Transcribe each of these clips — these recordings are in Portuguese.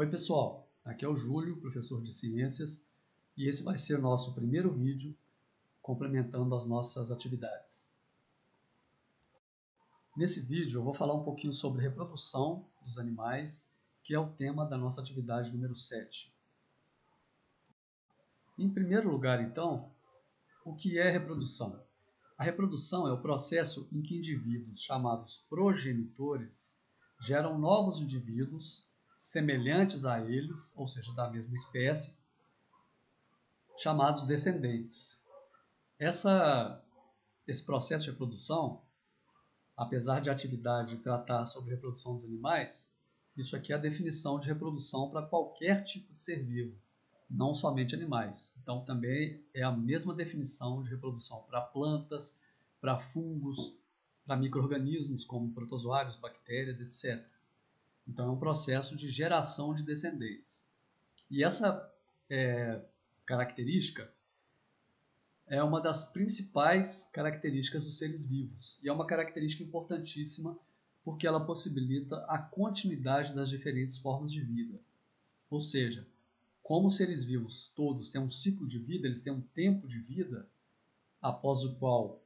Oi pessoal, aqui é o Júlio, professor de Ciências, e esse vai ser o nosso primeiro vídeo complementando as nossas atividades. Nesse vídeo eu vou falar um pouquinho sobre reprodução dos animais, que é o tema da nossa atividade número 7. Em primeiro lugar, então, o que é reprodução? A reprodução é o processo em que indivíduos chamados progenitores geram novos indivíduos semelhantes a eles, ou seja, da mesma espécie, chamados descendentes. Esse processo de reprodução, apesar de a atividade tratar sobre reprodução dos animais, isso aqui é a definição de reprodução para qualquer tipo de ser vivo, não somente animais. Então, também é a mesma definição de reprodução para plantas, para fungos, para micro-organismos como protozoários, bactérias, etc. Então, é um processo de geração de descendentes. E essa característica é uma das principais características dos seres vivos. E é uma característica importantíssima porque ela possibilita a continuidade das diferentes formas de vida. Ou seja, como os seres vivos todos têm um ciclo de vida, eles têm um tempo de vida, após o qual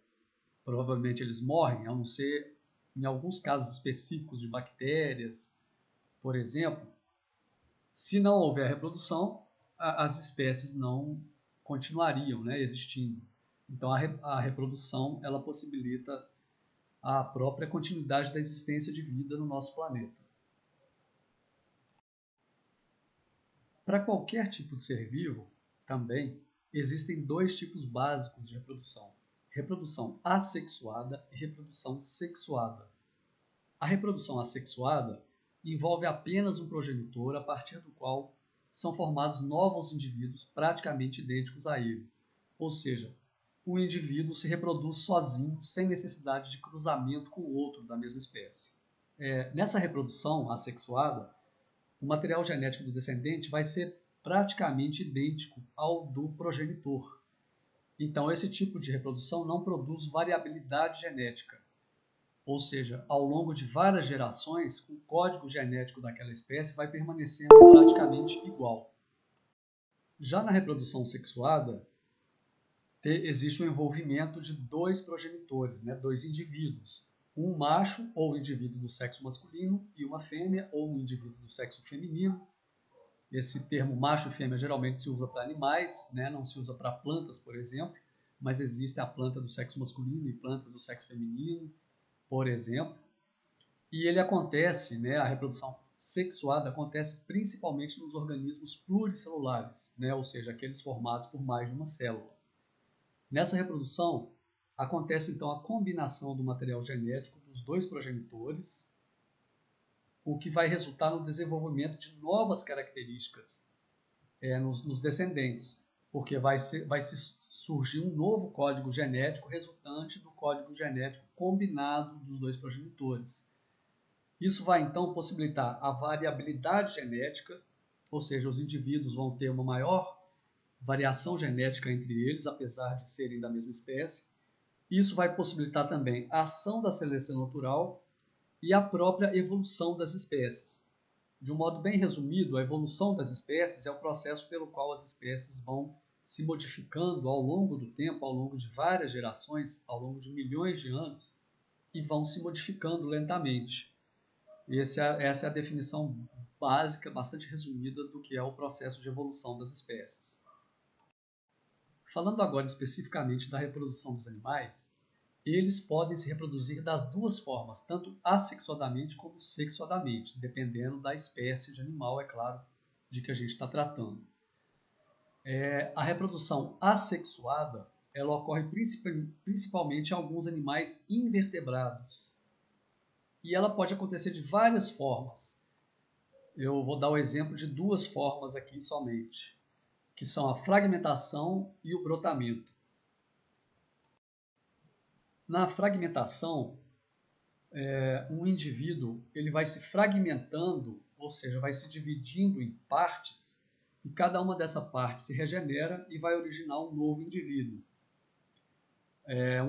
provavelmente eles morrem, a não ser em alguns casos específicos de bactérias, por exemplo. Se não houver reprodução, as espécies não continuariam, né, existindo. Então, a reprodução ela possibilita a própria continuidade da existência de vida no nosso planeta. Para qualquer tipo de ser vivo, também, existem dois tipos básicos de reprodução: reprodução assexuada e reprodução sexuada. A reprodução assexuada envolve apenas um progenitor a partir do qual são formados novos indivíduos praticamente idênticos a ele. Ou seja, o indivíduo se reproduz sozinho, sem necessidade de cruzamento com outro da mesma espécie. Nessa reprodução assexuada, o material genético do descendente vai ser praticamente idêntico ao do progenitor. Então, esse tipo de reprodução não produz variabilidade genética. Ou seja, ao longo de várias gerações, o código genético daquela espécie vai permanecendo praticamente igual. Já na reprodução sexuada, existe o envolvimento de dois progenitores, né, dois indivíduos. Um macho ou indivíduo do sexo masculino e uma fêmea ou um indivíduo do sexo feminino. Esse termo macho e fêmea geralmente se usa para animais, né, não se usa para plantas, por exemplo, mas existe a planta do sexo masculino e plantas do sexo feminino, por exemplo. E ele acontece, né, a reprodução sexuada acontece principalmente nos organismos pluricelulares, né, ou seja, aqueles formados por mais de uma célula. Nessa reprodução, acontece então a combinação do material genético dos dois progenitores, o que vai resultar no desenvolvimento de novas características nos descendentes, porque vai surgir um novo código genético resultante do código genético combinado dos dois progenitores. Isso vai então possibilitar a variabilidade genética, ou seja, os indivíduos vão ter uma maior variação genética entre eles, apesar de serem da mesma espécie. Isso vai possibilitar também a ação da seleção natural e a própria evolução das espécies. De um modo bem resumido, a evolução das espécies é o processo pelo qual as espécies vão se modificando ao longo do tempo, ao longo de várias gerações, ao longo de milhões de anos, e vão se modificando lentamente. Essa é a definição básica, bastante resumida, do que é o processo de evolução das espécies. Falando agora especificamente da reprodução dos animais, eles podem se reproduzir das duas formas, tanto assexuadamente como sexuadamente, dependendo da espécie de animal, é claro, de que a gente está tratando. A reprodução assexuada ela ocorre principalmente em alguns animais invertebrados. E ela pode acontecer de várias formas. Eu vou dar o exemplo de duas formas aqui somente, que são a fragmentação e o brotamento. Na fragmentação, um indivíduo ele vai se fragmentando, ou seja, vai se dividindo em partes, e cada uma dessas partes se regenera e vai originar um novo indivíduo.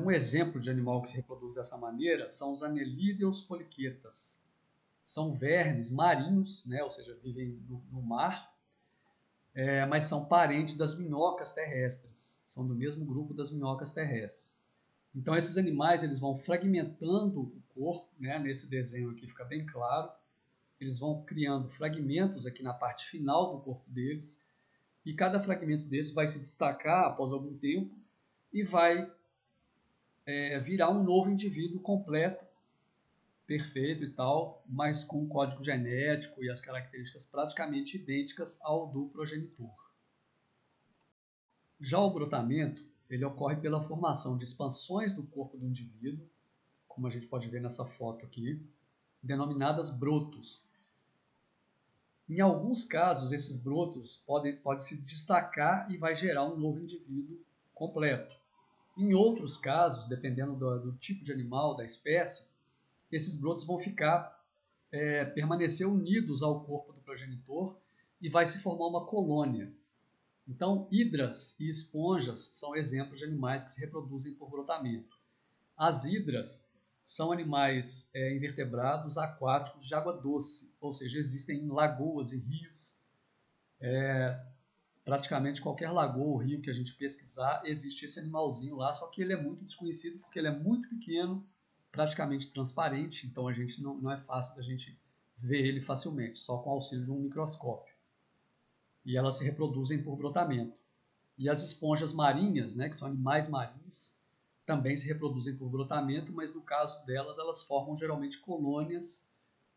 Um exemplo de animal que se reproduz dessa maneira são os anelídeos poliquetas. são vermes marinhos, né, ou seja, vivem no mar, mas são parentes das minhocas terrestres, são do mesmo grupo das minhocas terrestres. Então esses animais eles vão fragmentando o corpo, né, nesse desenho aqui fica bem claro, eles vão criando fragmentos aqui na parte final do corpo deles, e cada fragmento desse vai se destacar após algum tempo e vai virar um novo indivíduo completo, perfeito e tal, mas com um código genético e as características praticamente idênticas ao do progenitor. Já o brotamento, ele ocorre pela formação de expansões do corpo do indivíduo, como a gente pode ver nessa foto aqui, denominadas brotos. Em alguns casos, esses brotos podem se destacar e vai gerar um novo indivíduo completo. Em outros casos, dependendo do tipo de animal, da espécie, esses brotos vão permanecer unidos ao corpo do progenitor e vai se formar uma colônia. Então, hidras e esponjas são exemplos de animais que se reproduzem por brotamento. As hidras são animais invertebrados aquáticos de água doce, ou seja, existem em lagoas e rios. Praticamente qualquer lagoa ou rio que a gente pesquisar, existe esse animalzinho lá, só que ele é muito desconhecido porque ele é muito pequeno, praticamente transparente, então a gente não é fácil da gente ver ele facilmente, só com o auxílio de um microscópio. E elas se reproduzem por brotamento. E as esponjas marinhas, né, que são animais marinhos, também se reproduzem por brotamento, mas no caso delas, elas formam geralmente colônias,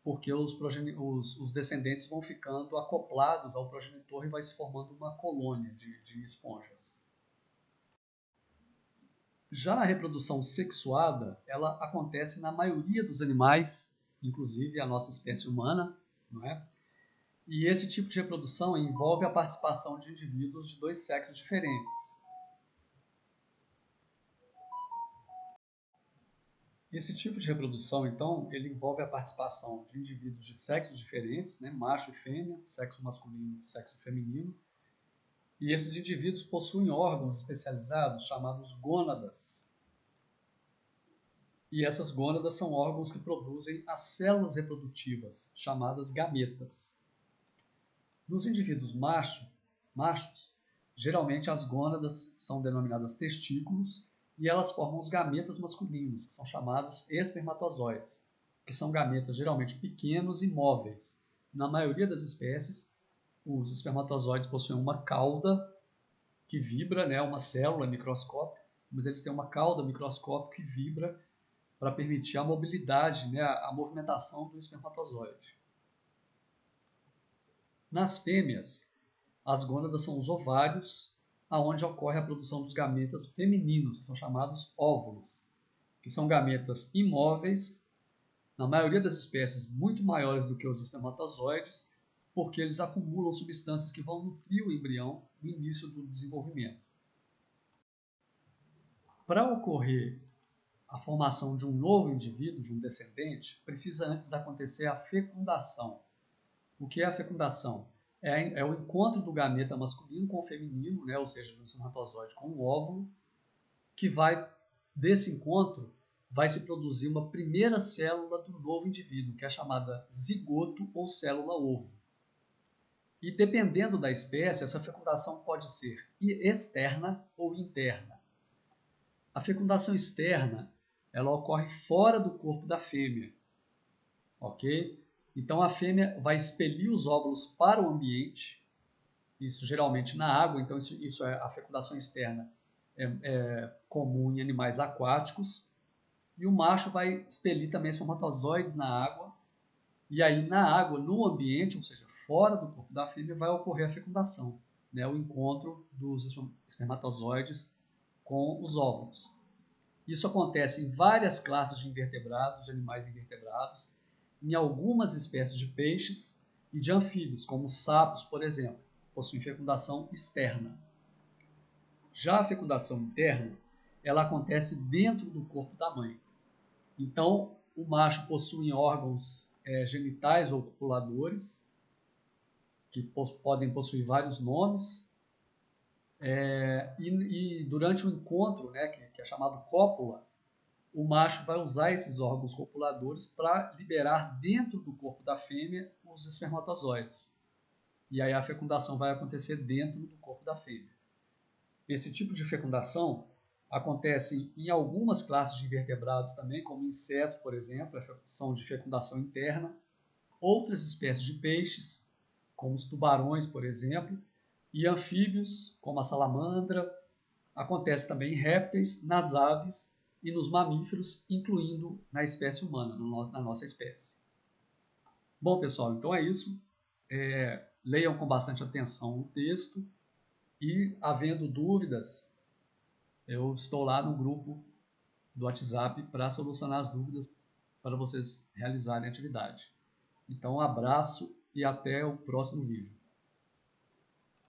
porque os descendentes vão ficando acoplados ao progenitor e vai se formando uma colônia de esponjas. Já a reprodução sexuada, ela acontece na maioria dos animais, inclusive a nossa espécie humana, não é? E esse tipo de reprodução envolve a participação de indivíduos de dois sexos diferentes. Esse tipo de reprodução, então, ele envolve a participação de indivíduos de sexos diferentes, né, macho e fêmea, sexo masculino e sexo feminino, e esses indivíduos possuem órgãos especializados chamados gônadas. E essas gônadas são órgãos que produzem as células reprodutivas, chamadas gametas. Nos indivíduos machos, geralmente as gônadas são denominadas testículos e elas formam os gametas masculinos, que são chamados espermatozoides, que são gametas geralmente pequenos e móveis. Na maioria das espécies, os espermatozoides possuem uma cauda que vibra, né, uma célula microscópica, mas eles têm uma cauda microscópica que vibra para permitir a mobilidade, né, a movimentação do espermatozoide. Nas fêmeas, as gônadas são os ovários, aonde ocorre a produção dos gametas femininos, que são chamados óvulos, que são gametas imóveis, na maioria das espécies muito maiores do que os espermatozoides, porque eles acumulam substâncias que vão nutrir o embrião no início do desenvolvimento. Para ocorrer a formação de um novo indivíduo, de um descendente, precisa antes acontecer a fecundação. O que é a fecundação? É o encontro do gameta masculino com o feminino, né, ou seja, de um espermatozoide com um óvulo, que desse encontro, vai se produzir uma primeira célula do novo indivíduo, que é chamada zigoto ou célula-ovo. E dependendo da espécie, essa fecundação pode ser externa ou interna. A fecundação externa, ela ocorre fora do corpo da fêmea, ok? Então a fêmea vai expelir os óvulos para o ambiente, isso geralmente na água, então isso é a fecundação externa, é comum em animais aquáticos, e o macho vai expelir também espermatozoides na água, e aí na água, no ambiente, ou seja, fora do corpo da fêmea, vai ocorrer a fecundação, né, o encontro dos espermatozoides com os óvulos. Isso acontece em várias classes de invertebrados, de animais invertebrados, em algumas espécies de peixes e de anfíbios, como os sapos, por exemplo, possuem fecundação externa. Já a fecundação interna, ela acontece dentro do corpo da mãe. Então, o macho possui órgãos genitais ou copuladores, que podem possuir vários nomes, e durante o encontro, né, que é chamado cópula, o macho vai usar esses órgãos copuladores para liberar dentro do corpo da fêmea os espermatozoides. E aí a fecundação vai acontecer dentro do corpo da fêmea. Esse tipo de fecundação acontece em algumas classes de invertebrados também, como insetos, por exemplo, são de fecundação interna. Outras espécies de peixes, como os tubarões, por exemplo, e anfíbios, como a salamandra. Acontece também em répteis, nas aves e nos mamíferos, incluindo na espécie humana, na nossa espécie. Bom, pessoal, então é isso. Leiam com bastante atenção o texto e, havendo dúvidas, eu estou lá no grupo do WhatsApp para solucionar as dúvidas para vocês realizarem a atividade. Então, um abraço e até o próximo vídeo.